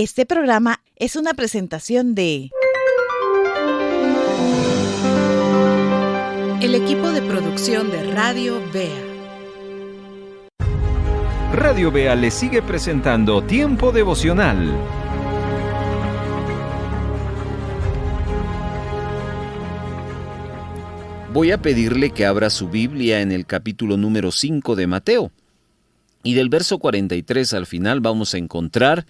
Este programa es una presentación de el equipo de producción de Radio Bea. Radio Bea le sigue presentando Tiempo Devocional. Voy a pedirle que abra su Biblia en el capítulo número 5 de Mateo. Y del verso 43 al final vamos a encontrar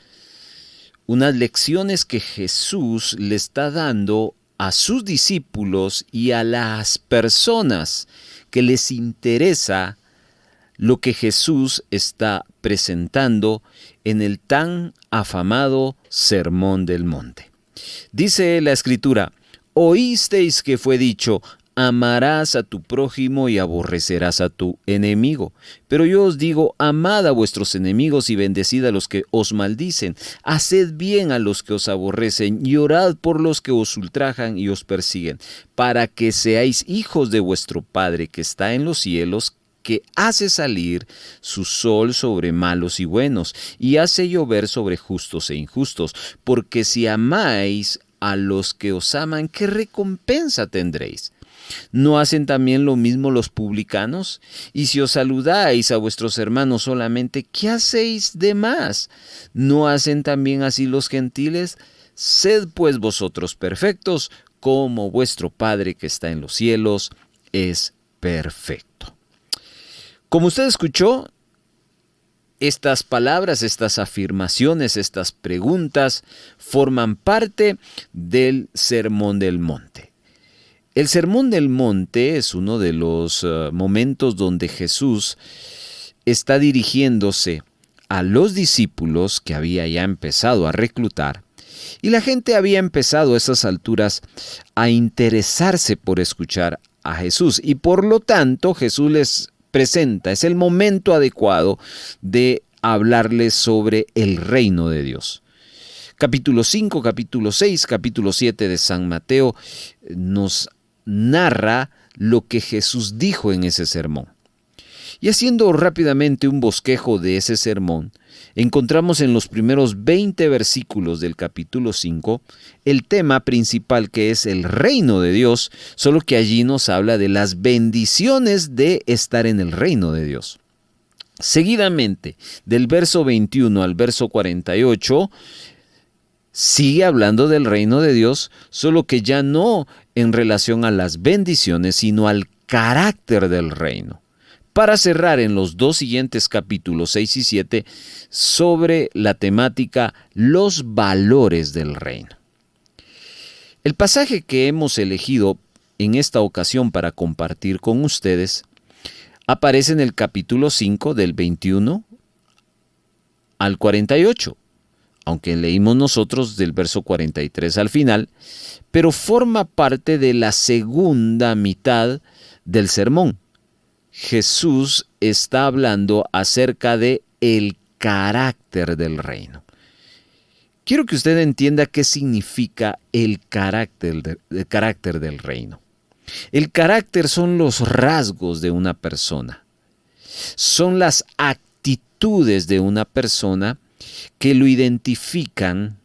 unas lecciones que Jesús le está dando a sus discípulos y a las personas que les interesa lo que Jesús está presentando en el tan afamado Sermón del Monte. Dice la Escritura: oísteis que fue dicho, amarás a tu prójimo y aborrecerás a tu enemigo. Pero yo os digo, amad a vuestros enemigos y bendecid a los que os maldicen. Haced bien a los que os aborrecen y orad por los que os ultrajan y os persiguen, para que seáis hijos de vuestro Padre que está en los cielos, que hace salir su sol sobre malos y buenos, y hace llover sobre justos e injustos. Porque si amáis a los que os aman, ¿qué recompensa tendréis? ¿No hacen también lo mismo los publicanos? Y si os saludáis a vuestros hermanos solamente, ¿qué hacéis de más? ¿No hacen también así los gentiles? Sed pues vosotros perfectos, como vuestro Padre que está en los cielos es perfecto. Como usted escuchó, estas palabras, estas afirmaciones, estas preguntas forman parte del Sermón del Monte. El Sermón del Monte es uno de los momentos donde Jesús está dirigiéndose a los discípulos que había ya empezado a reclutar, y la gente había empezado a esas alturas a interesarse por escuchar a Jesús, y por lo tanto Jesús les presenta, es el momento adecuado de hablarles sobre el reino de Dios. Capítulo 5, capítulo 6, capítulo 7 de San Mateo nos narra lo que Jesús dijo en ese sermón. Y haciendo rápidamente un bosquejo de ese sermón, encontramos en los primeros 20 versículos del capítulo 5 el tema principal, que es el reino de Dios, solo que allí nos habla de las bendiciones de estar en el reino de Dios. Seguidamente, del verso 21 al verso 48, sigue hablando del reino de Dios, solo que ya no en relación a las bendiciones, sino al carácter del reino, para cerrar en los dos siguientes capítulos 6 y 7 sobre la temática los valores del reino. El pasaje que hemos elegido en esta ocasión para compartir con ustedes aparece en el capítulo 5 del 21 al 48. Aunque leímos nosotros del verso 43 al final, pero forma parte de la segunda mitad del sermón. Jesús está hablando acerca de el carácter del reino. Quiero que usted entienda qué significa el carácter del reino. El carácter son los rasgos de una persona, son las actitudes de una persona que lo identifican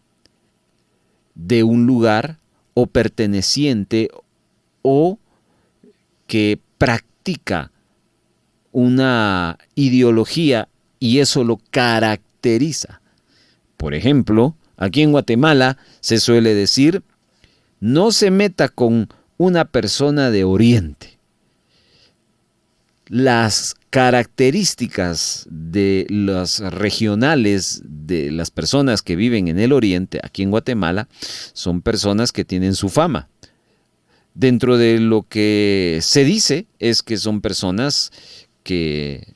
de un lugar o perteneciente o que practica una ideología y eso lo caracteriza. Por ejemplo, aquí en Guatemala se suele decir: no se meta con una persona de Oriente. Las características de las regionales de las personas que viven en el Oriente, aquí en Guatemala, son personas que tienen su fama. Dentro de lo que se dice es que son personas que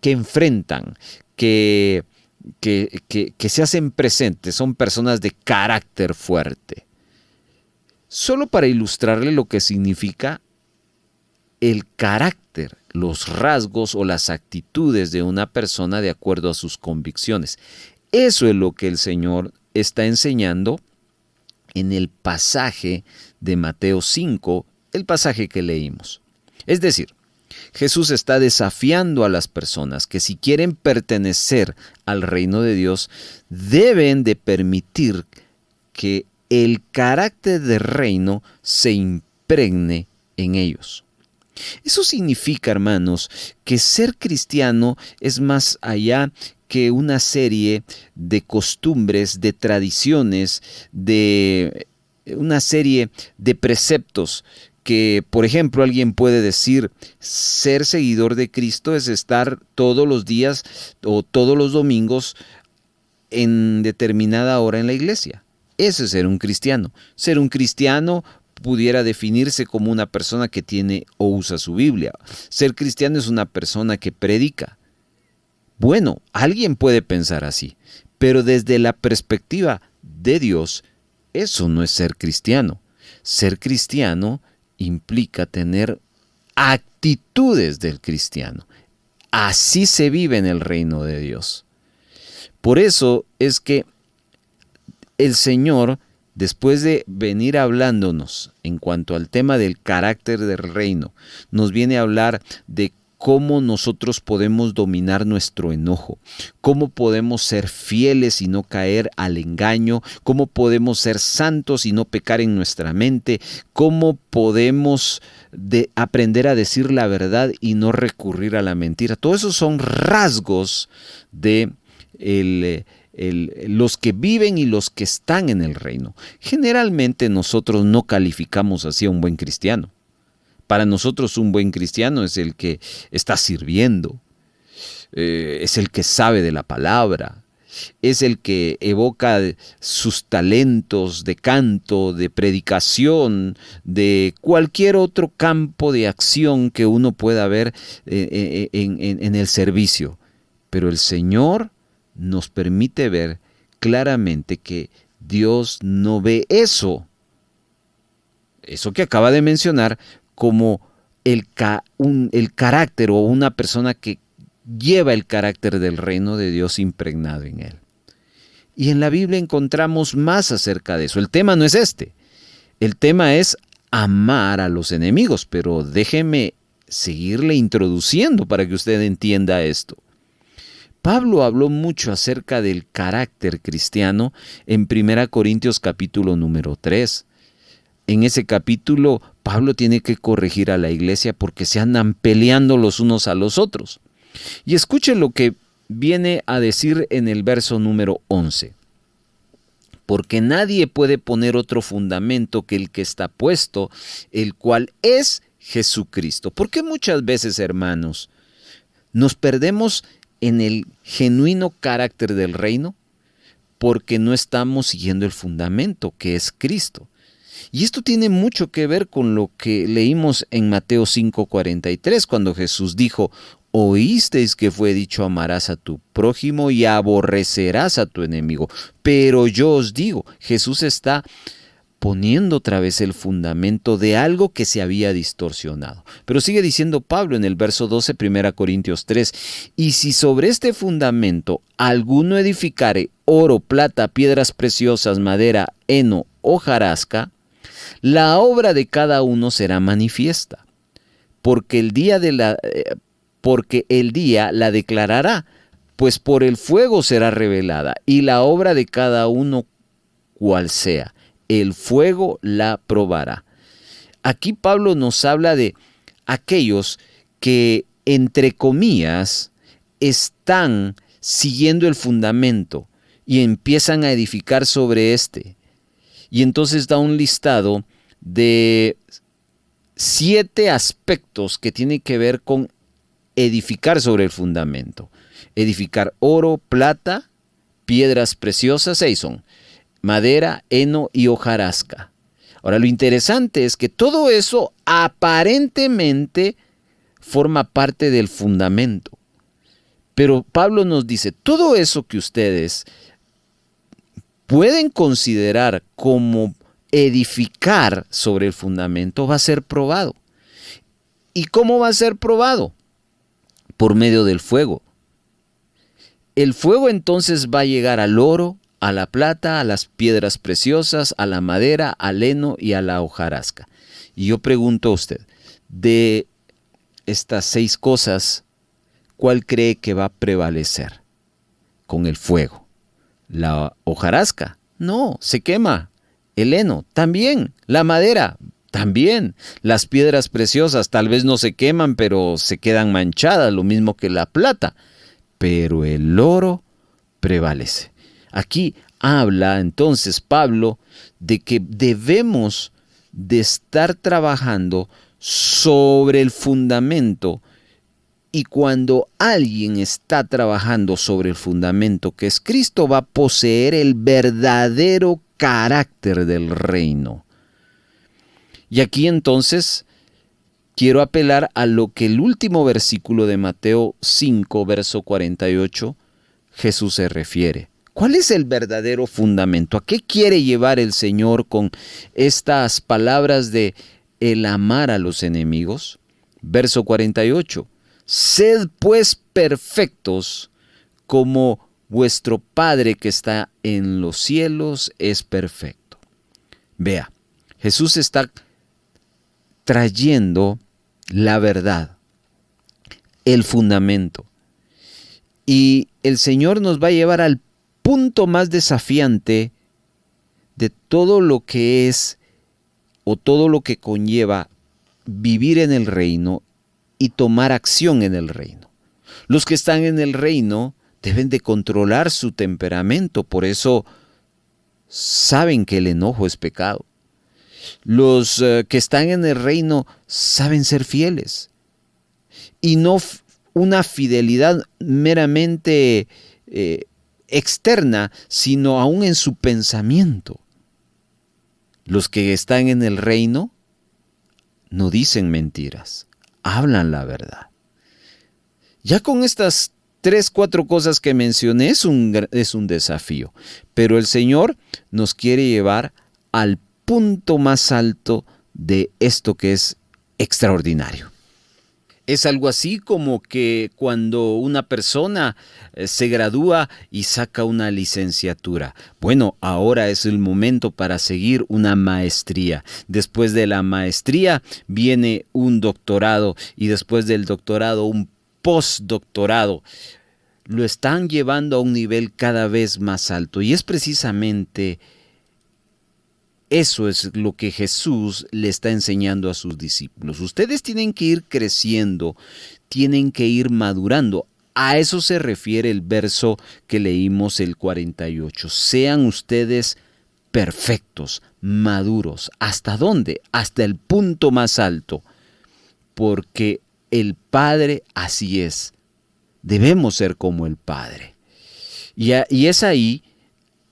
enfrentan, que se hacen presentes, son personas de carácter fuerte. Solo para ilustrarle lo que significa el carácter, los rasgos o las actitudes de una persona de acuerdo a sus convicciones. Eso es lo que el Señor está enseñando en el pasaje de Mateo 5, el pasaje que leímos. Es decir, Jesús está desafiando a las personas que si quieren pertenecer al reino de Dios, deben de permitir que el carácter del reino se impregne en ellos. Eso significa, hermanos, que ser cristiano es más allá que una serie de costumbres, de tradiciones, de una serie de preceptos que, por ejemplo, alguien puede decir, ser seguidor de Cristo es estar todos los días o todos los domingos en determinada hora en la iglesia. Eso es ser un cristiano. Ser un cristiano pudiera definirse como una persona que tiene o usa su Biblia. Ser cristiano es una persona que predica. Bueno, alguien puede pensar así, pero desde la perspectiva de Dios, eso no es ser cristiano. Ser cristiano implica tener actitudes del cristiano. Así se vive en el reino de Dios. Por eso es que el Señor, después de venir hablándonos en cuanto al tema del carácter del reino, nos viene a hablar de cómo nosotros podemos dominar nuestro enojo, cómo podemos ser fieles y no caer al engaño, cómo podemos ser santos y no pecar en nuestra mente, cómo podemos aprender a decir la verdad y no recurrir a la mentira. Todos esos son rasgos de los que viven y los que están en el reino. Generalmente nosotros no calificamos así a un buen cristiano. Para nosotros un buen cristiano es el que está sirviendo, es el que sabe de la palabra, es el que evoca sus talentos de canto, de predicación, de cualquier otro campo de acción que uno pueda ver en el servicio. Pero el Señor nos permite ver claramente que Dios no ve eso que acaba de mencionar, como el carácter o una persona que lleva el carácter del reino de Dios impregnado en él. Y en la Biblia encontramos más acerca de eso. El tema no es este. El tema es amar a los enemigos, pero déjeme seguirle introduciendo para que usted entienda esto. Pablo habló mucho acerca del carácter cristiano en 1 Corintios capítulo número 3. En ese capítulo, Pablo tiene que corregir a la iglesia porque se andan peleando los unos a los otros. Y escuche lo que viene a decir en el verso número 11. Porque nadie puede poner otro fundamento que el que está puesto, el cual es Jesucristo. ¿Por qué muchas veces, hermanos, nos perdemos en el genuino carácter del reino? Porque no estamos siguiendo el fundamento que es Cristo. Y esto tiene mucho que ver con lo que leímos en Mateo 5:43, cuando Jesús dijo, oísteis que fue dicho, amarás a tu prójimo y aborrecerás a tu enemigo. Pero yo os digo, Jesús está poniendo otra vez el fundamento de algo que se había distorsionado. Pero sigue diciendo Pablo en el verso 12, 1 Corintios 3, y si sobre este fundamento alguno edificare oro, plata, piedras preciosas, madera, heno, hojarasca, la obra de cada uno será manifiesta, porque el día la declarará, pues por el fuego será revelada, y la obra de cada uno cual sea, el fuego la probará. Aquí Pablo nos habla de aquellos que, entre comillas, están siguiendo el fundamento y empiezan a edificar sobre este. Y entonces da un listado de 7 aspectos que tienen que ver con edificar sobre el fundamento. Edificar oro, plata, piedras preciosas, 6 son: madera, heno y hojarasca. Ahora, lo interesante es que todo eso aparentemente forma parte del fundamento. Pero Pablo nos dice, todo eso que ustedes pueden considerar como edificar sobre el fundamento va a ser probado. ¿Y cómo va a ser probado? Por medio del fuego. El fuego entonces va a llegar al oro, a la plata, a las piedras preciosas, a la madera, al heno y a la hojarasca. Y yo pregunto a usted, de estas 6 cosas, ¿cuál cree que va a prevalecer con el fuego? ¿La hojarasca? No, se quema. El heno, también. La madera, también. Las piedras preciosas tal vez no se queman, pero se quedan manchadas, lo mismo que la plata. Pero el oro prevalece. Aquí habla entonces Pablo de que debemos de estar trabajando sobre el fundamento, y cuando alguien está trabajando sobre el fundamento que es Cristo, va a poseer el verdadero carácter del reino. Y aquí entonces quiero apelar a lo que el último versículo de Mateo 5, verso 48, Jesús se refiere. ¿Cuál es el verdadero fundamento? ¿A qué quiere llevar el Señor con estas palabras de el amar a los enemigos? Verso 48. Sed pues perfectos como vuestro Padre que está en los cielos es perfecto. Vea, Jesús está trayendo la verdad, el fundamento. Y el Señor nos va a llevar al punto más desafiante de todo lo que es o todo lo que conlleva vivir en el reino y tomar acción en el reino. Los que están en el reino deben de controlar su temperamento, por eso saben que el enojo es pecado. Los que están en el reino saben ser fieles y no una fidelidad meramente externa, sino aún en su pensamiento. Los que están en el reino no dicen mentiras, hablan la verdad. Ya con estas 3, 4 cosas que mencioné es un desafío, pero el Señor nos quiere llevar al punto más alto de esto que es extraordinario. Es algo así como que cuando una persona se gradúa y saca una licenciatura. Bueno, ahora es el momento para seguir una maestría. Después de la maestría viene un doctorado y después del doctorado un postdoctorado. Lo están llevando a un nivel cada vez más alto y es precisamente eso es lo que Jesús le está enseñando a sus discípulos. Ustedes tienen que ir creciendo, tienen que ir madurando. A eso se refiere el verso que leímos, el 48. Sean ustedes perfectos, maduros. ¿Hasta dónde? Hasta el punto más alto. Porque el Padre así es. Debemos ser como el Padre. Y es ahí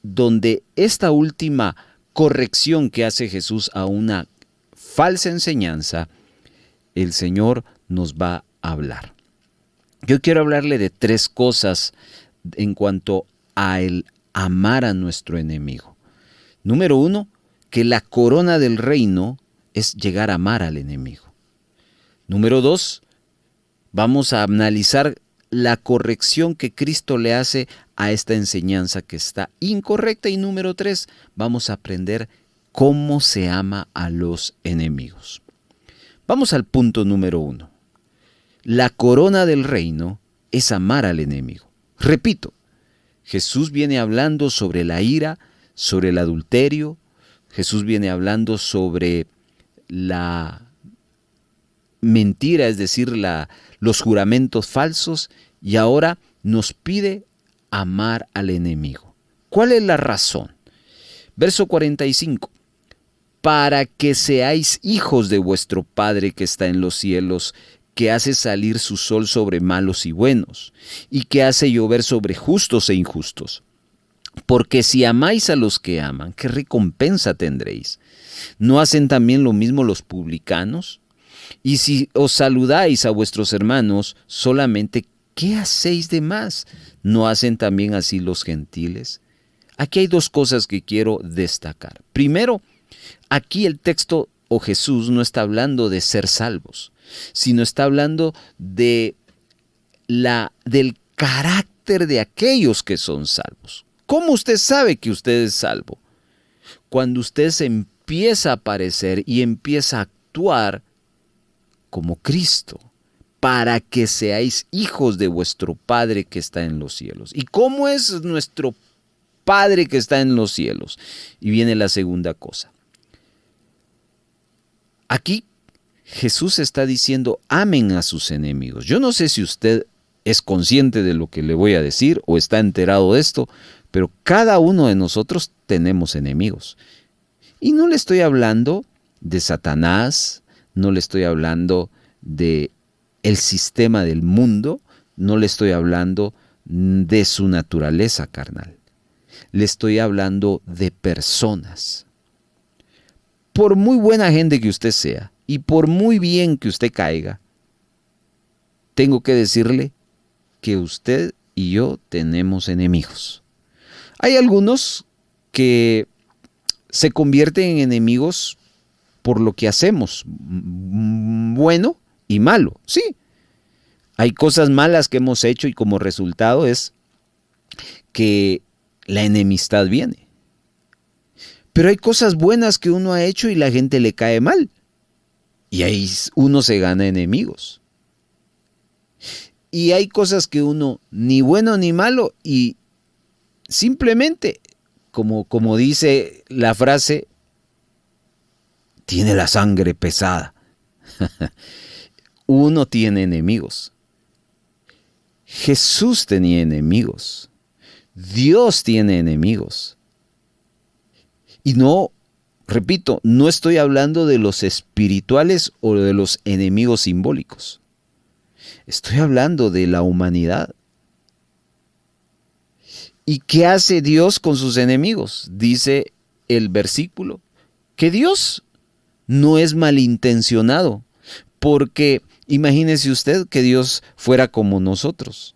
donde esta última corrección que hace Jesús a una falsa enseñanza, el Señor nos va a hablar. Yo quiero hablarle de 3 cosas en cuanto a el amar a nuestro enemigo. Número 1, que la corona del reino es llegar a amar al enemigo. Número 2, vamos a analizar la corrección que Cristo le hace a esta enseñanza que está incorrecta. Y número 3, vamos a aprender cómo se ama a los enemigos. Vamos al punto número 1. La corona del reino es amar al enemigo. Repito, Jesús viene hablando sobre la ira, sobre el adulterio. Jesús viene hablando sobre la mentira, es decir, los juramentos falsos, y ahora nos pide amar al enemigo. ¿Cuál es la razón? Verso 45. Para que seáis hijos de vuestro Padre que está en los cielos, que hace salir su sol sobre malos y buenos, y que hace llover sobre justos e injustos. Porque si amáis a los que aman, ¿qué recompensa tendréis? ¿No hacen también lo mismo los publicanos? Y si os saludáis a vuestros hermanos, solamente, ¿qué hacéis de más? ¿No hacen también así los gentiles? Aquí hay 2 cosas que quiero destacar. Primero, aquí el texto o Jesús no está hablando de ser salvos, sino está hablando del carácter de aquellos que son salvos. ¿Cómo usted sabe que usted es salvo? Cuando usted se empieza a parecer y empieza a actuar como Cristo. para que seáis hijos de vuestro Padre que está en los cielos. ¿Y cómo es nuestro Padre que está en los cielos? Y viene la segunda cosa. Aquí Jesús está diciendo, amen a sus enemigos. Yo no sé si usted es consciente de lo que le voy a decir o está enterado de esto, pero cada uno de nosotros tenemos enemigos. Y no le estoy hablando de Satanás, no le estoy hablando de el sistema del mundo, no le estoy hablando de su naturaleza carnal. Le estoy hablando de personas. Por muy buena gente que usted sea y por muy bien que usted caiga, tengo que decirle que usted y yo tenemos enemigos. Hay algunos que se convierten en enemigos por lo que hacemos, bueno y malo. Sí, hay cosas malas que hemos hecho y como resultado es que la enemistad viene. Pero hay cosas buenas que uno ha hecho y la gente le cae mal. Y ahí uno se gana enemigos. Y hay cosas que uno ni bueno ni malo y simplemente, como dice la frase, tiene la sangre pesada. Uno tiene enemigos. Jesús tenía enemigos. Dios tiene enemigos. Y no, repito, no estoy hablando de los espirituales o de los enemigos simbólicos. Estoy hablando de la humanidad. ¿Y qué hace Dios con sus enemigos? Dice el versículo, que Dios no es malintencionado, porque imagínese usted que Dios fuera como nosotros.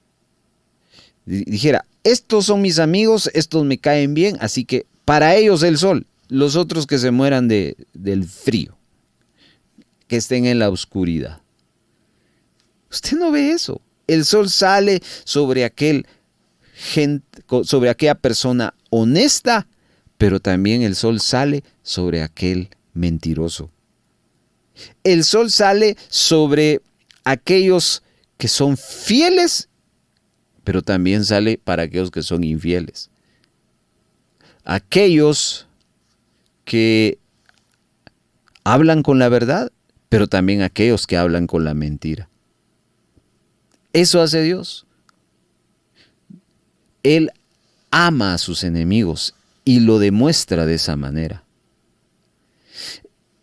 Dijera, estos son mis amigos, estos me caen bien, así que para ellos el sol, los otros que se mueran del frío, que estén en la oscuridad. Usted no ve eso. El sol sale sobre sobre aquella persona honesta, pero también el sol sale sobre aquel mentiroso. El sol sale sobre aquellos que son fieles, pero también sale para aquellos que son infieles. Aquellos que hablan con la verdad, pero también aquellos que hablan con la mentira. Eso hace Dios. Él ama a sus enemigos y lo demuestra de esa manera.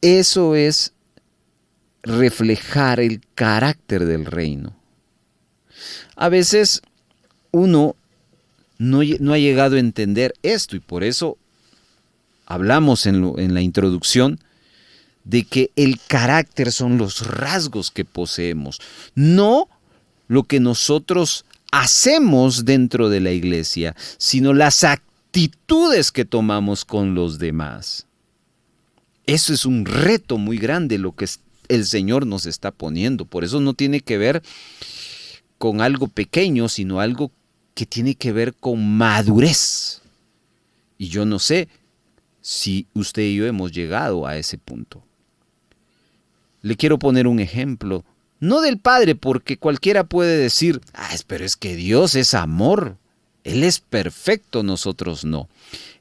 Eso es reflejar el carácter del reino. A veces uno no ha llegado a entender esto y por eso hablamos en la introducción de que el carácter son los rasgos que poseemos, no lo que nosotros hacemos dentro de la iglesia, sino las actitudes que tomamos con los demás. Eso es un reto muy grande lo que el Señor nos está poniendo. Por eso no tiene que ver con algo pequeño, sino algo que tiene que ver con madurez. Y yo no sé si usted y yo hemos llegado a ese punto. Le quiero poner un ejemplo, no del Padre, porque cualquiera puede decir, pero es que Dios es amor, Él es perfecto, nosotros no.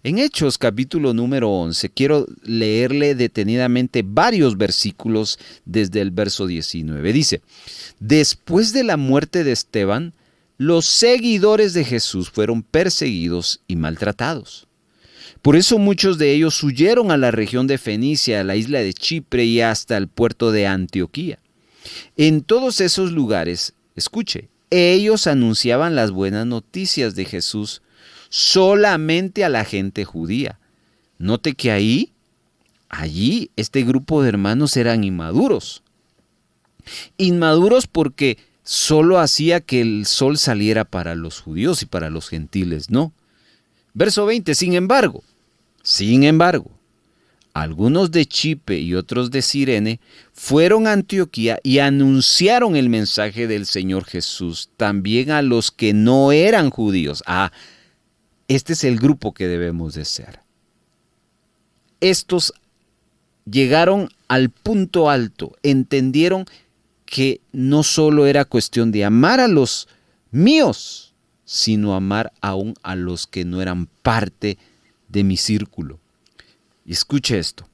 En Hechos capítulo número 11, quiero leerle detenidamente varios versículos desde el verso 19. Dice, después de la muerte de Esteban, los seguidores de Jesús fueron perseguidos y maltratados. Por eso muchos de ellos huyeron a la región de Fenicia, a la isla de Chipre y hasta el puerto de Antioquía. En todos esos lugares, escuche, ellos anunciaban las buenas noticias de Jesús solamente a la gente judía. Note que allí este grupo de hermanos eran inmaduros. Inmaduros porque solo hacía que el sol saliera para los judíos y para los gentiles, ¿no? Verso 20, sin embargo, algunos de Chipre y otros de Cirene fueron a Antioquía y anunciaron el mensaje del Señor Jesús también a los que no eran judíos. Este es el grupo que debemos de ser. Estos llegaron al punto alto, entendieron que no solo era cuestión de amar a los míos, sino amar aún a los que no eran parte de mi círculo. Y escuche esto.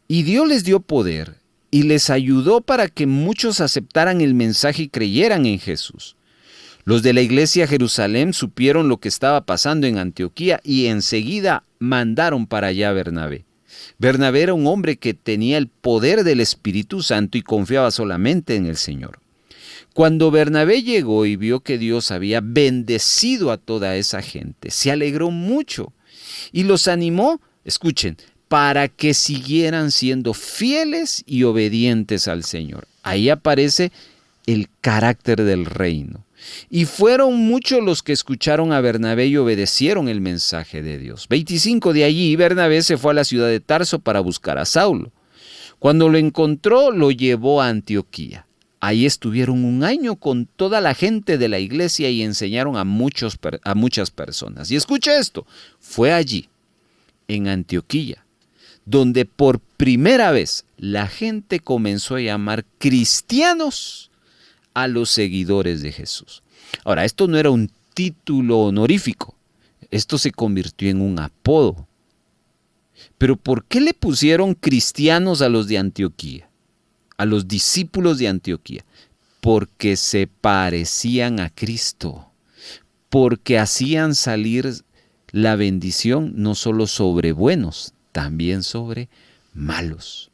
Y Dios les dio poder y les ayudó para que muchos aceptaran el mensaje y creyeran en Jesús. Los de la iglesia Jerusalén supieron lo que estaba pasando en Antioquía y enseguida mandaron para allá a Bernabé. Bernabé era un hombre que tenía el poder del Espíritu Santo y confiaba solamente en el Señor. Cuando Bernabé llegó y vio que Dios había bendecido a toda esa gente, se alegró mucho y los animó, escuchen, para que siguieran siendo fieles y obedientes al Señor. Ahí aparece el carácter del reino. Y fueron muchos los que escucharon a Bernabé y obedecieron el mensaje de Dios. 25 de allí, Bernabé se fue a la ciudad de Tarso para buscar a Saulo. Cuando lo encontró, lo llevó a Antioquía. Ahí estuvieron un año con toda la gente de la iglesia y enseñaron a muchas personas. Y escucha esto, fue allí, en Antioquía, donde por primera vez la gente comenzó a llamar cristianos a los seguidores de Jesús. Ahora, esto no era un título honorífico, esto se convirtió en un apodo. Pero ¿por qué le pusieron cristianos a los de Antioquía? A los discípulos de Antioquía, porque se parecían a Cristo, porque hacían salir la bendición no solo sobre buenos, también sobre malos.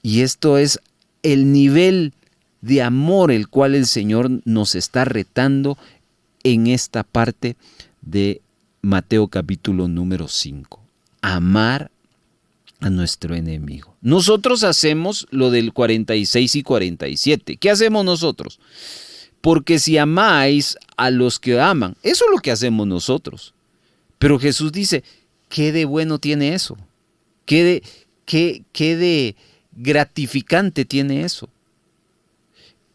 Y esto es el nivel de amor el cual el Señor nos está retando en esta parte de Mateo capítulo número 5. Amar a nuestro enemigo. Nosotros hacemos lo del 46 y 47. ¿Qué hacemos nosotros? Porque si amáis a los que aman, eso es lo que hacemos nosotros. Pero Jesús dice, ¿qué de bueno tiene eso? ¿Qué de gratificante tiene eso?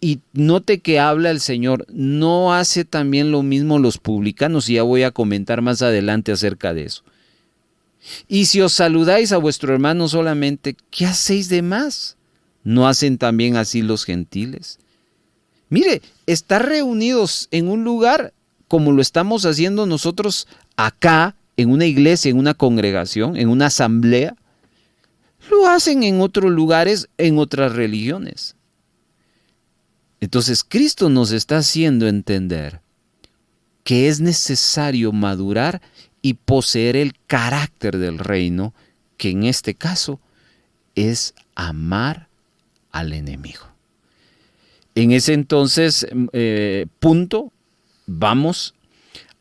Y note que habla el Señor, ¿no hace también lo mismo los publicanos? Y ya voy a comentar más adelante acerca de eso. Y si os saludáis a vuestro hermano solamente, ¿qué hacéis de más? ¿No hacen también así los gentiles? Mire, estar reunidos en un lugar como lo estamos haciendo nosotros acá, en una iglesia, en una congregación, en una asamblea, lo hacen en otros lugares, en otras religiones. Entonces Cristo nos está haciendo entender que es necesario madurar y poseer el carácter del reino, que en este caso es amar al enemigo. En ese entonces punto vamos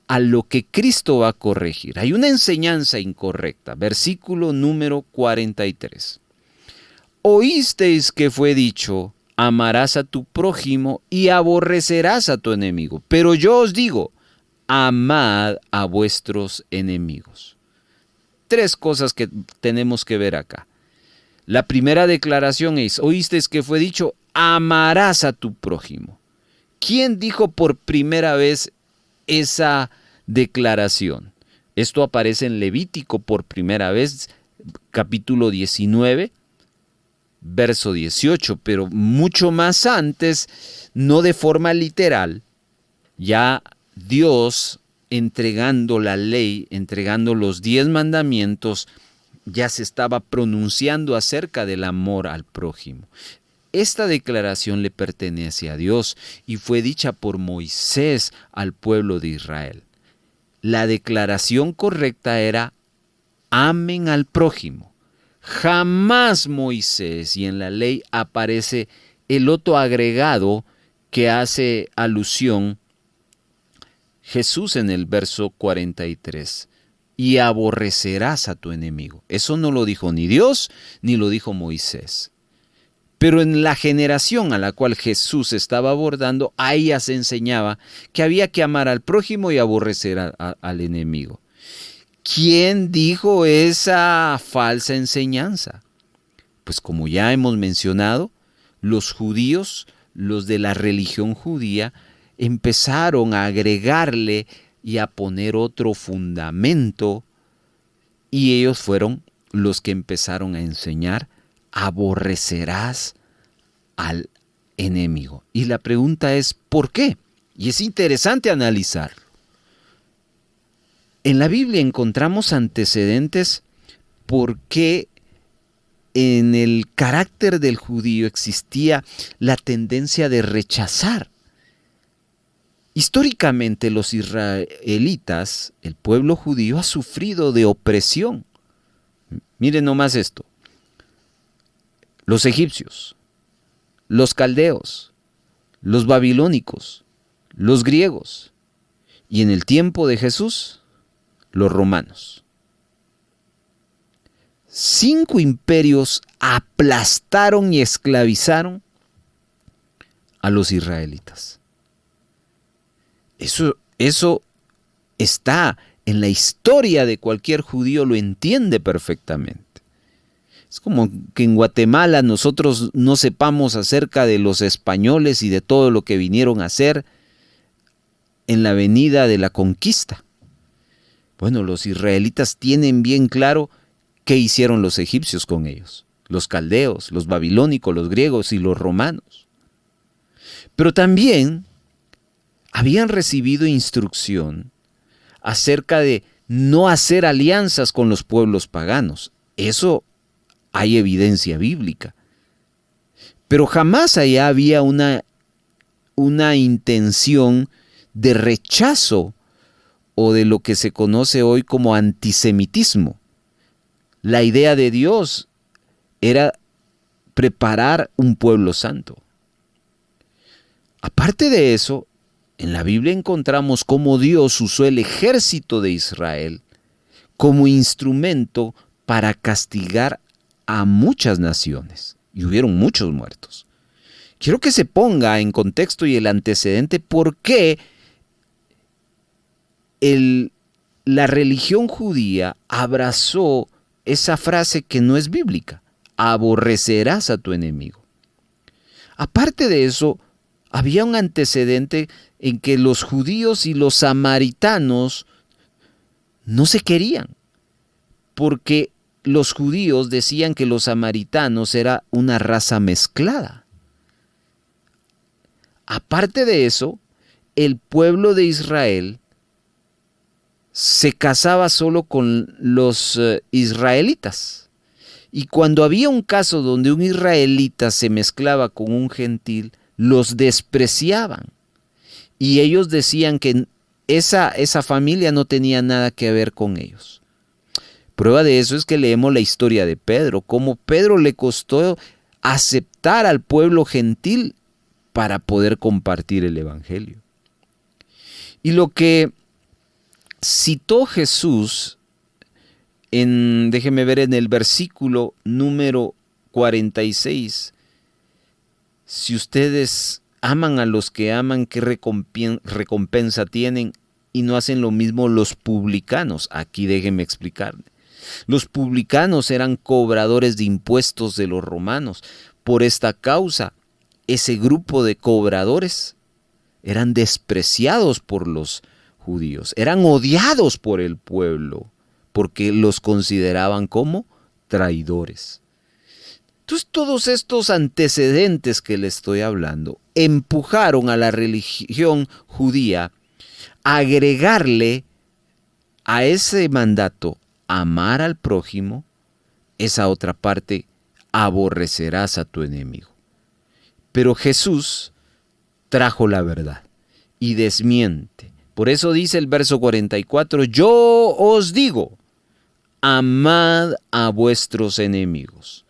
a lo que Cristo va a corregir. Hay una enseñanza incorrecta. Versículo número 43. Oísteis que fue dicho, amarás a tu prójimo y aborrecerás a tu enemigo. Pero yo os digo, amad a vuestros enemigos. Tres cosas que tenemos que ver acá. La primera declaración es, oísteis que fue dicho, amarás a tu prójimo. ¿Quién dijo por primera vez esa declaración? Esto aparece en Levítico por primera vez, capítulo 19, verso 18, pero mucho más antes, no de forma literal, ya Dios entregando la ley, entregando los 10 mandamientos, ya se estaba pronunciando acerca del amor al prójimo. Esta declaración le pertenece a Dios y fue dicha por Moisés al pueblo de Israel. La declaración correcta era, amen al prójimo. Jamás Moisés, y en la ley aparece el otro agregado que hace alusión Jesús en el verso 43. Y aborrecerás a tu enemigo. Eso no lo dijo ni Dios, ni lo dijo Moisés. Pero en la generación a la cual Jesús estaba abordando, a ella se enseñaba que había que amar al prójimo y aborrecer al enemigo. ¿Quién dijo esa falsa enseñanza? Pues como ya hemos mencionado, los judíos, los de la religión judía, empezaron a agregarle y a poner otro fundamento, y ellos fueron los que empezaron a enseñar aborrecerás al enemigo. Y la pregunta es, ¿por qué? Y es interesante analizarlo. En la Biblia encontramos antecedentes por qué en el carácter del judío existía la tendencia de rechazar. Históricamente los israelitas, el pueblo judío, ha sufrido de opresión. Miren nomás esto. Los egipcios, los caldeos, los babilónicos, los griegos y en el tiempo de Jesús, los romanos. 5 imperios aplastaron y esclavizaron a los israelitas. Eso está en la historia de cualquier judío, lo entiende perfectamente. Es como que en Guatemala nosotros no sepamos acerca de los españoles y de todo lo que vinieron a hacer en la avenida de la conquista. Bueno, los israelitas tienen bien claro qué hicieron los egipcios con ellos, los caldeos, los babilónicos, los griegos y los romanos. Pero también habían recibido instrucción acerca de no hacer alianzas con los pueblos paganos. Eso hay evidencia bíblica. Pero jamás allá había una intención de rechazo o de lo que se conoce hoy como antisemitismo. La idea de Dios era preparar un pueblo santo. Aparte de eso, en la Biblia encontramos cómo Dios usó el ejército de Israel como instrumento para castigar a muchas naciones. Y hubieron muchos muertos. Quiero que se ponga en contexto y el antecedente por qué la religión judía abrazó esa frase que no es bíblica: aborrecerás a tu enemigo. Aparte de eso, había un antecedente en que los judíos y los samaritanos no se querían, porque los judíos decían que los samaritanos era una raza mezclada. Aparte de eso, el pueblo de Israel se casaba solo con los israelitas. Y cuando había un caso donde un israelita se mezclaba con un gentil, los despreciaban. Y ellos decían que esa familia no tenía nada que ver con ellos. Prueba de eso es que leemos la historia de Pedro, cómo Pedro le costó aceptar al pueblo gentil para poder compartir el evangelio. Y lo que citó Jesús, déjeme ver, en el versículo número 46, si ustedes aman a los que aman, ¿qué recompensa tienen? Y no hacen lo mismo los publicanos. Aquí déjenme explicarle. Los publicanos eran cobradores de impuestos de los romanos. Por esta causa, ese grupo de cobradores eran despreciados por los judíos, eran odiados por el pueblo, porque los consideraban como traidores. Entonces, todos estos antecedentes que le estoy hablando empujaron a la religión judía a agregarle a ese mandato, amar al prójimo, esa otra parte, aborrecerás a tu enemigo. Pero Jesús trajo la verdad y desmiente. Por eso dice el verso 44, yo os digo, amad a vuestros enemigos.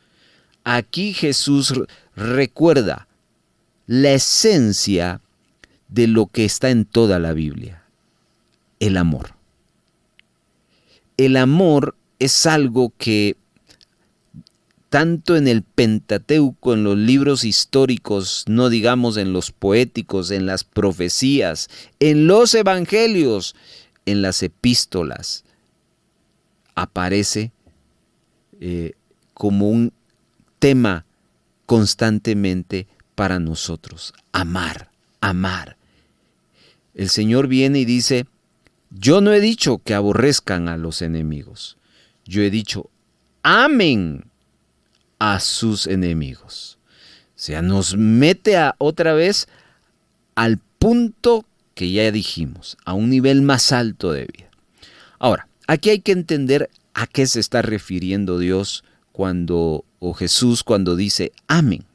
Aquí Jesús recuerda la esencia de lo que está en toda la Biblia, el amor. El amor es algo que tanto en el Pentateuco, en los libros históricos, no digamos en los poéticos, en las profecías, en los evangelios, en las epístolas, aparece como un tema constantemente para nosotros. Amar, amar. El Señor viene y dice, yo no he dicho que aborrezcan a los enemigos. Yo he dicho, amen a sus enemigos. O sea, nos mete otra vez al punto que ya dijimos, a un nivel más alto de vida. Ahora, aquí hay que entender a qué se está refiriendo Dios o Jesús cuando dice amén.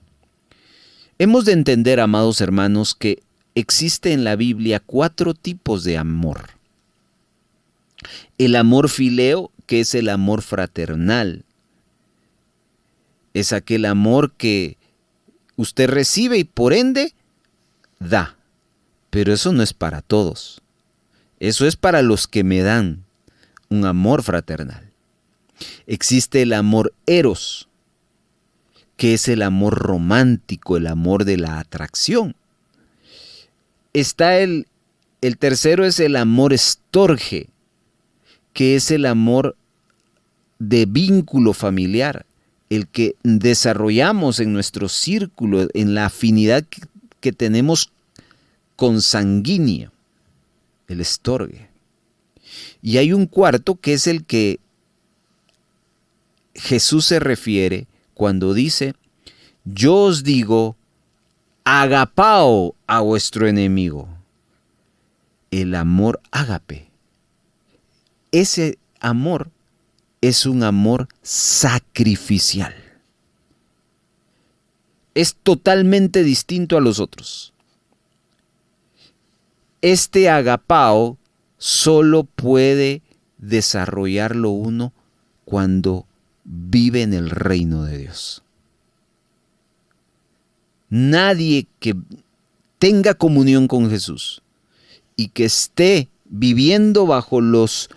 Hemos de entender, amados hermanos, que existe en la Biblia 4 tipos de amor. El amor fileo, que es el amor fraternal. Es aquel amor que usted recibe y por ende da. Pero eso no es para todos. Eso es para los que me dan un amor fraternal. Existe el amor eros, que es el amor romántico, el amor de la atracción. Está el tercero, es el amor estorge, que es el amor de vínculo familiar, el que desarrollamos en nuestro círculo, en la afinidad que tenemos consanguínea, el estorge. Y hay un cuarto que es el que Jesús se refiere cuando dice, yo os digo, agapao a vuestro enemigo. El amor ágape. Ese amor es un amor sacrificial. Es totalmente distinto a los otros. Este agapao solo puede desarrollarlo uno cuando vive en el reino de Dios. Nadie que tenga comunión con Jesús y que esté viviendo bajo los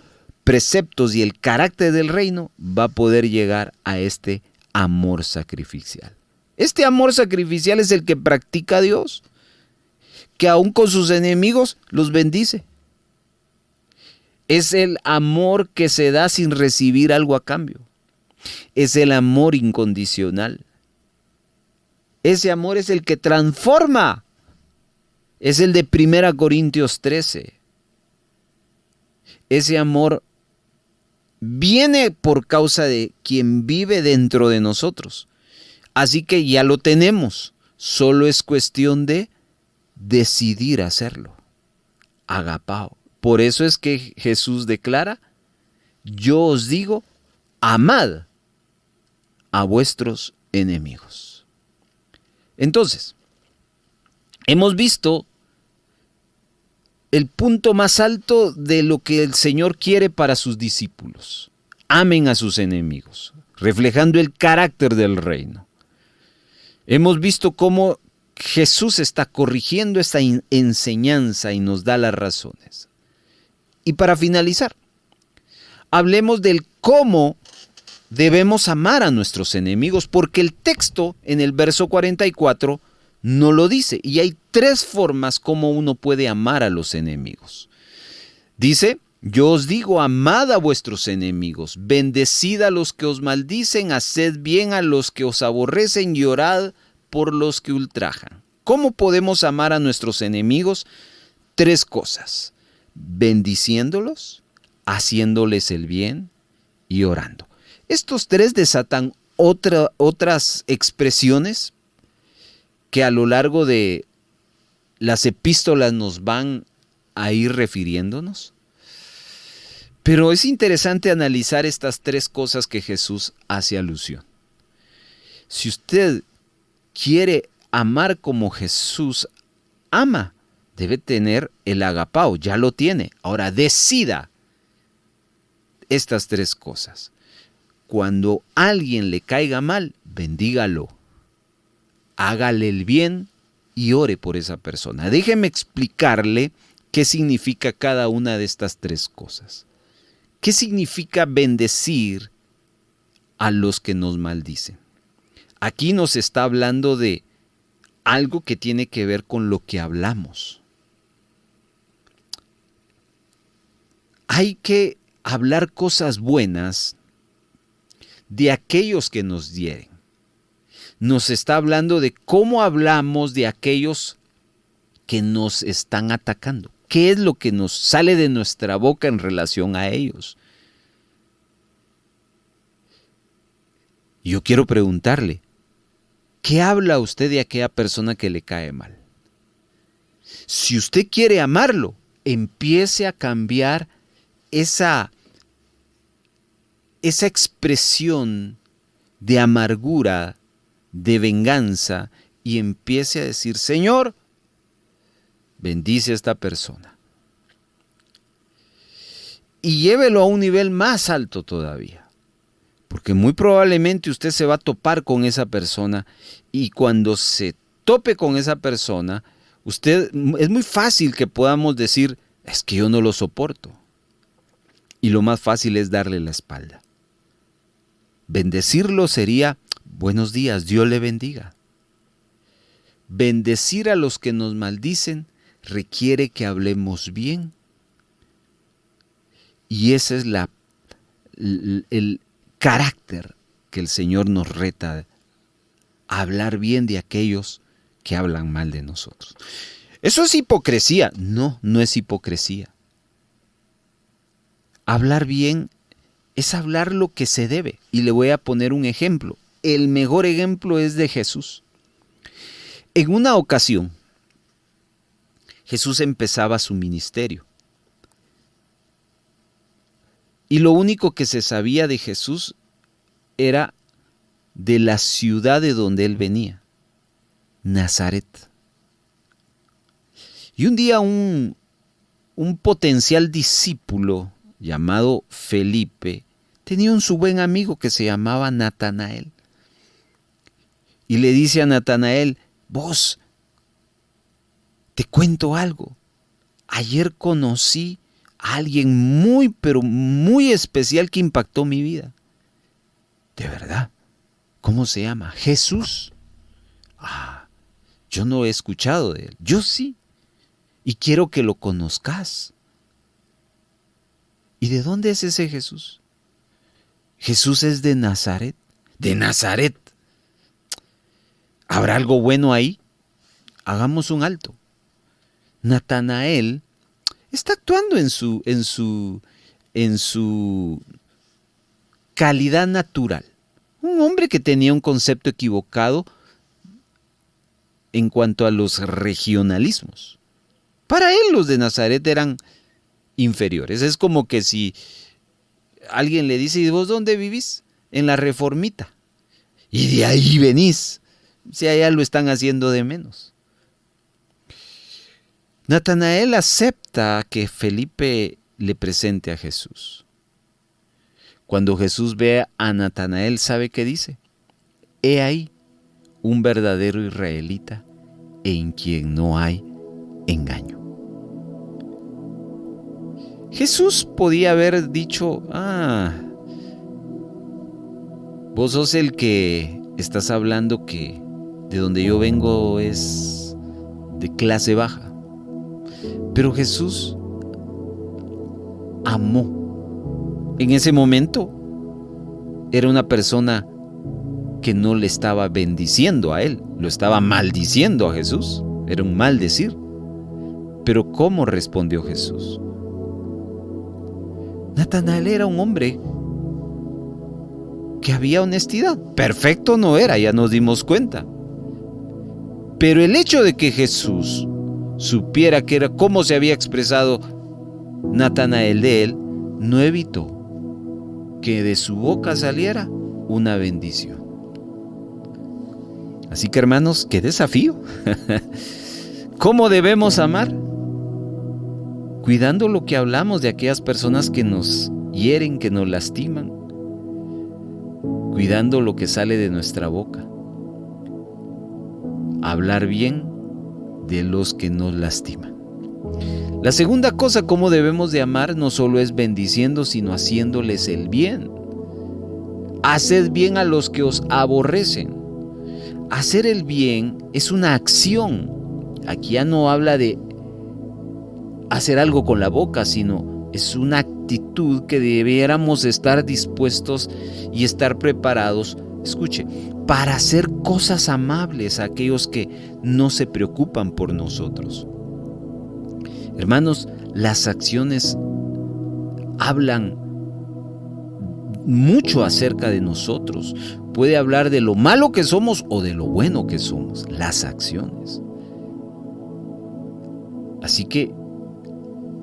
preceptos y el carácter del reino va a poder llegar a este amor sacrificial. Este amor sacrificial es el que practica Dios, que aún con sus enemigos los bendice. Es el amor que se da sin recibir algo a cambio. Es el amor incondicional. Ese amor es el que transforma. Es el de 1 Corintios 13. Ese amor viene por causa de quien vive dentro de nosotros. Así que ya lo tenemos. Solo es cuestión de decidir hacerlo. Agapao. Por eso es que Jesús declara, yo os digo, amad a vuestros enemigos. Entonces, hemos visto el punto más alto de lo que el Señor quiere para sus discípulos. Amen a sus enemigos, reflejando el carácter del reino. Hemos visto cómo Jesús está corrigiendo esta enseñanza y nos da las razones. Y para finalizar, hablemos del cómo debemos amar a nuestros enemigos, porque el texto en el verso 44 no lo dice. Y hay 3 formas como uno puede amar a los enemigos. Dice, yo os digo, amad a vuestros enemigos, bendecid a los que os maldicen, haced bien a los que os aborrecen y orad por los que ultrajan. ¿Cómo podemos amar a nuestros enemigos? 3 cosas. Bendiciéndolos, haciéndoles el bien y orando. Estos 3 desatan otras expresiones que a lo largo de las epístolas nos van a ir refiriéndonos. Pero es interesante analizar estas 3 cosas que Jesús hace alusión. Si usted quiere amar como Jesús ama, debe tener el agapao, ya lo tiene. Ahora decida estas 3 cosas. Cuando a alguien le caiga mal, bendígalo. Hágale el bien y ore por esa persona. Déjeme explicarle qué significa cada una de estas 3 cosas. ¿Qué significa bendecir a los que nos maldicen? Aquí nos está hablando de algo que tiene que ver con lo que hablamos. Hay que hablar cosas buenas de aquellos que nos hieren. Nos está hablando de cómo hablamos de aquellos que nos están atacando. ¿Qué es lo que nos sale de nuestra boca en relación a ellos? Y yo quiero preguntarle, ¿qué habla usted de aquella persona que le cae mal? Si usted quiere amarlo, empiece a cambiar esa expresión de amargura, de venganza, y empiece a decir: Señor, bendice a esta persona. Y llévelo a un nivel más alto todavía, porque muy probablemente usted se va a topar con esa persona, y cuando se tope con esa persona, es muy fácil que podamos decir: es que yo no lo soporto. Y lo más fácil es darle la espalda. Bendecirlo sería: buenos días, Dios le bendiga. Bendecir a los que nos maldicen requiere que hablemos bien. Y ese es el carácter que el Señor nos reta, a hablar bien de aquellos que hablan mal de nosotros. ¿Eso es hipocresía? No, no es hipocresía. Hablar bien es hablar lo que se debe. Y le voy a poner un ejemplo. El mejor ejemplo es de Jesús. En una ocasión, Jesús empezaba su ministerio. Y lo único que se sabía de Jesús era de la ciudad de donde él venía, Nazaret. Y un día un potencial discípulo llamado Felipe tenía su buen amigo que se llamaba Natanael. Y le dice a Natanael: vos, te cuento algo. Ayer conocí a alguien muy, pero muy especial que impactó mi vida. ¿De verdad? ¿Cómo se llama? Jesús. Yo no he escuchado de él. Yo sí. Y quiero que lo conozcas. ¿Y de dónde es ese Jesús? Jesús es de Nazaret. De Nazaret. ¿Habrá algo bueno ahí? Hagamos un alto. Natanael está actuando en su calidad natural. Un hombre que tenía un concepto equivocado en cuanto a los regionalismos. Para él los de Nazaret eran inferiores. Es como que si alguien le dice: ¿y vos dónde vivís? En la Reformita. Y de ahí venís. Si allá lo están haciendo de menos. Natanael acepta que Felipe le presente a Jesús. Cuando Jesús ve a Natanael, ¿sabe qué dice? He ahí un verdadero israelita en quien no hay engaño. Jesús podía haber dicho: vos sos el que estás hablando que de donde yo vengo es de clase baja. Pero Jesús amó. En ese momento era una persona que no le estaba bendiciendo a él, lo estaba maldiciendo a Jesús. Era un maldecir. Pero ¿cómo respondió Jesús? Natanael era un hombre que había honestidad. Perfecto no era, ya nos dimos cuenta. Pero el hecho de que Jesús supiera que era cómo se había expresado Natanael de él, no evitó que de su boca saliera una bendición. Así que, hermanos, qué desafío. ¿Cómo debemos amar? Cuidando lo que hablamos de aquellas personas que nos hieren, que nos lastiman. Cuidando lo que sale de nuestra boca. Hablar bien de los que nos lastiman. La segunda cosa, cómo debemos de amar, no solo es bendiciendo, sino haciéndoles el bien. Haced bien a los que os aborrecen. Hacer el bien es una acción. Aquí ya no habla de hacer algo con la boca, sino es una actitud que debiéramos estar dispuestos y estar preparados, escuche, para hacer cosas amables a aquellos que no se preocupan por nosotros. Hermanos, las acciones hablan mucho acerca de nosotros. puede hablar de lo malo que somos o de lo bueno que somos, las acciones. Así que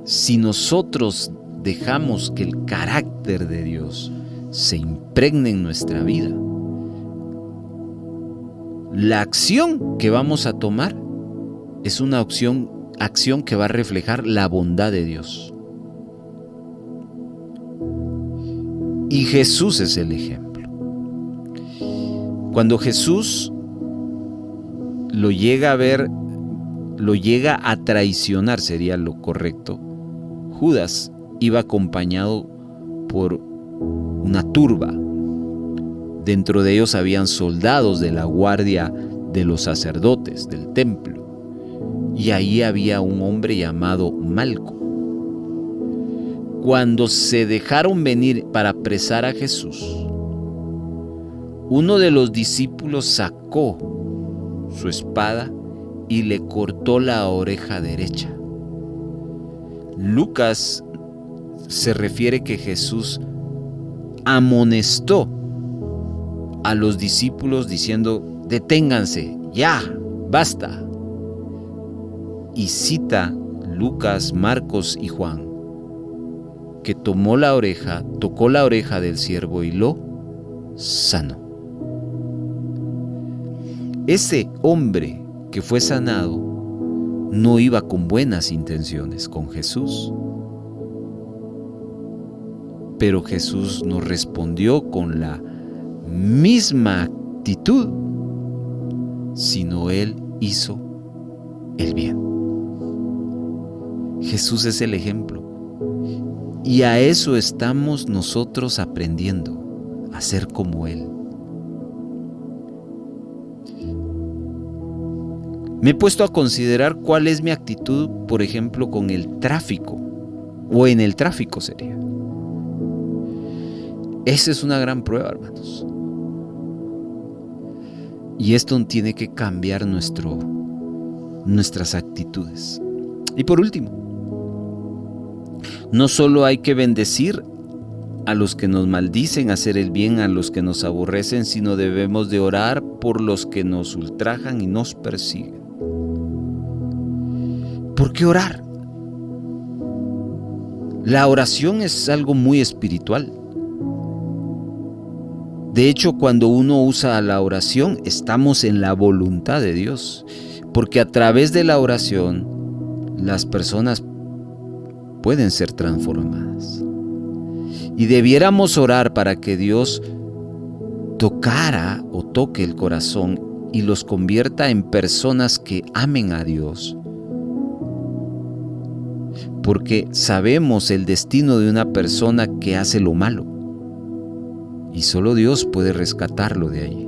si nosotros dejamos que el carácter de Dios se impregne en nuestra vida, la acción que vamos a tomar es una acción que va a reflejar la bondad de Dios. Y Jesús es el ejemplo. Cuando Jesús lo llega a ver, lo llega a traicionar, sería lo correcto, Judas iba acompañado por una turba. Dentro de ellos habían soldados de la guardia de los sacerdotes del templo. Y ahí había un hombre llamado Malco. Cuando se dejaron venir para apresar a Jesús, uno de los discípulos sacó su espada y le cortó la oreja derecha. Lucas se refiere que Jesús amonestó a los discípulos diciendo: deténganse, ya, basta. Y cita Lucas, Marcos y Juan que tocó la oreja del siervo y lo sanó. Ese hombre que fue sanado no iba con buenas intenciones con Jesús, pero Jesús nos respondió con la misma actitud, sino Él hizo el bien. Jesús es el ejemplo. Y a eso estamos nosotros aprendiendo, a ser como Él. Me he puesto a considerar cuál es mi actitud, por ejemplo, con el tráfico, o en el tráfico sería. Esa es una gran prueba, hermanos. Y esto tiene que cambiar nuestras actitudes. Y por último, no solo hay que bendecir a los que nos maldicen, hacer el bien a los que nos aborrecen, sino debemos de orar por los que nos ultrajan y nos persiguen. ¿Por qué orar? La oración es algo muy espiritual. De hecho, cuando uno usa la oración, estamos en la voluntad de Dios, porque a través de la oración, las personas pueden ser transformadas. Y debiéramos orar para que Dios tocara o toque el corazón y los convierta en personas que amen a Dios. Porque sabemos el destino de una persona que hace lo malo. Y solo Dios puede rescatarlo de ahí.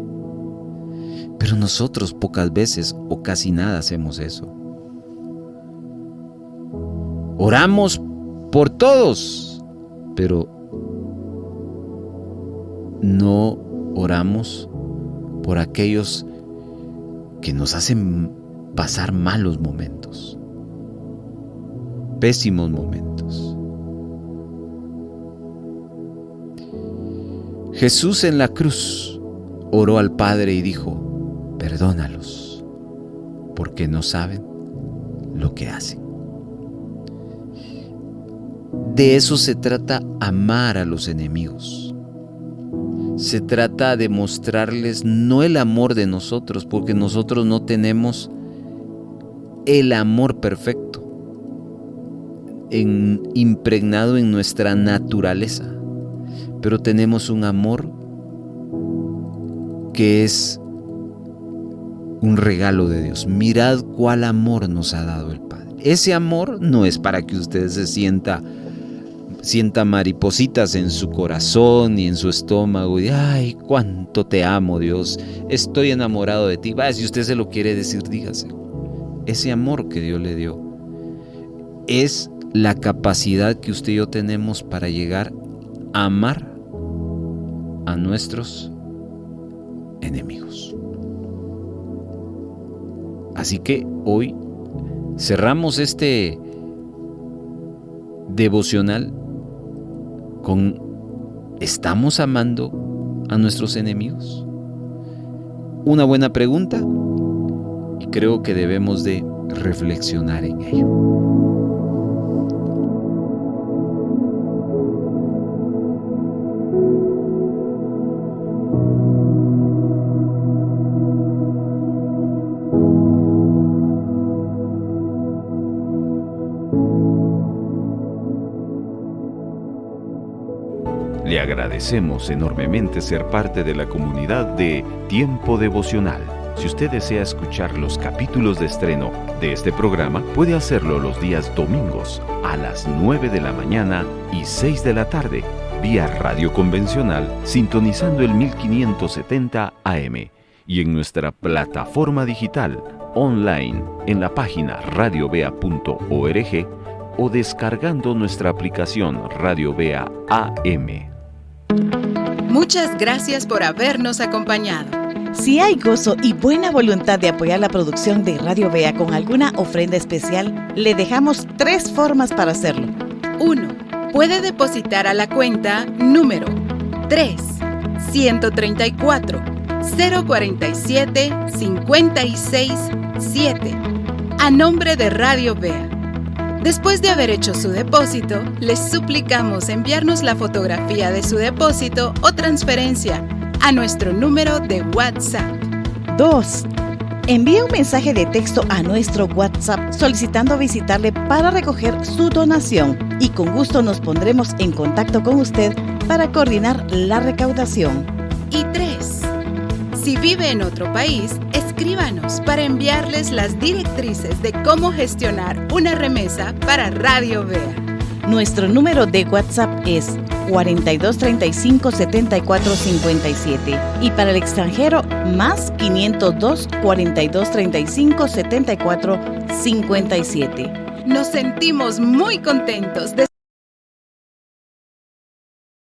Pero nosotros pocas veces o casi nada hacemos eso. Oramos por todos, pero no oramos por aquellos que nos hacen pasar malos momentos, pésimos momentos. Jesús en la cruz oró al Padre y dijo: perdónalos, porque no saben lo que hacen. De eso se trata amar a los enemigos. Se trata de mostrarles no el amor de nosotros, porque nosotros no tenemos el amor perfecto impregnado en nuestra naturaleza, pero tenemos un amor que es un regalo de Dios. Mirad cuál amor nos ha dado el Padre. Ese amor no es para que usted se sienta maripositas en su corazón y en su estómago y ay, cuánto te amo, Dios, estoy enamorado de ti. Si usted se lo quiere decir, dígase. Ese amor que Dios le dio es la capacidad que usted y yo tenemos para llegar a amar a nuestros enemigos. Así que hoy cerramos este devocional con: ¿estamos amando a nuestros enemigos? una buena pregunta y creo que debemos de reflexionar en ello. Le agradecemos enormemente ser parte de la comunidad de Tiempo Devocional. Si usted desea escuchar los capítulos de estreno de este programa, puede hacerlo los días domingos a las 9 de la mañana y 6 de la tarde, vía radio convencional, sintonizando el 1570 AM y en nuestra plataforma digital online en la página radiovea.org o descargando nuestra aplicación Radio Vea AM. Muchas gracias por habernos acompañado. Si hay gozo y buena voluntad de apoyar la producción de Radio Vea con alguna ofrenda especial, le dejamos 3 formas para hacerlo. 1. Puede depositar a la cuenta número 3-134-047-567 a nombre de Radio Vea. Después de haber hecho su depósito, les suplicamos enviarnos la fotografía de su depósito o transferencia a nuestro número de WhatsApp. 2. Envía un mensaje de texto a nuestro WhatsApp solicitando visitarle para recoger su donación y con gusto nos pondremos en contacto con usted para coordinar la recaudación. Y 3. Si vive en otro país, escríbanos para enviarles las directrices de cómo gestionar una remesa para Radio Vea. Nuestro número de WhatsApp es 4235 7457 y para el extranjero más 502 4235 7457. Nos sentimos muy contentos de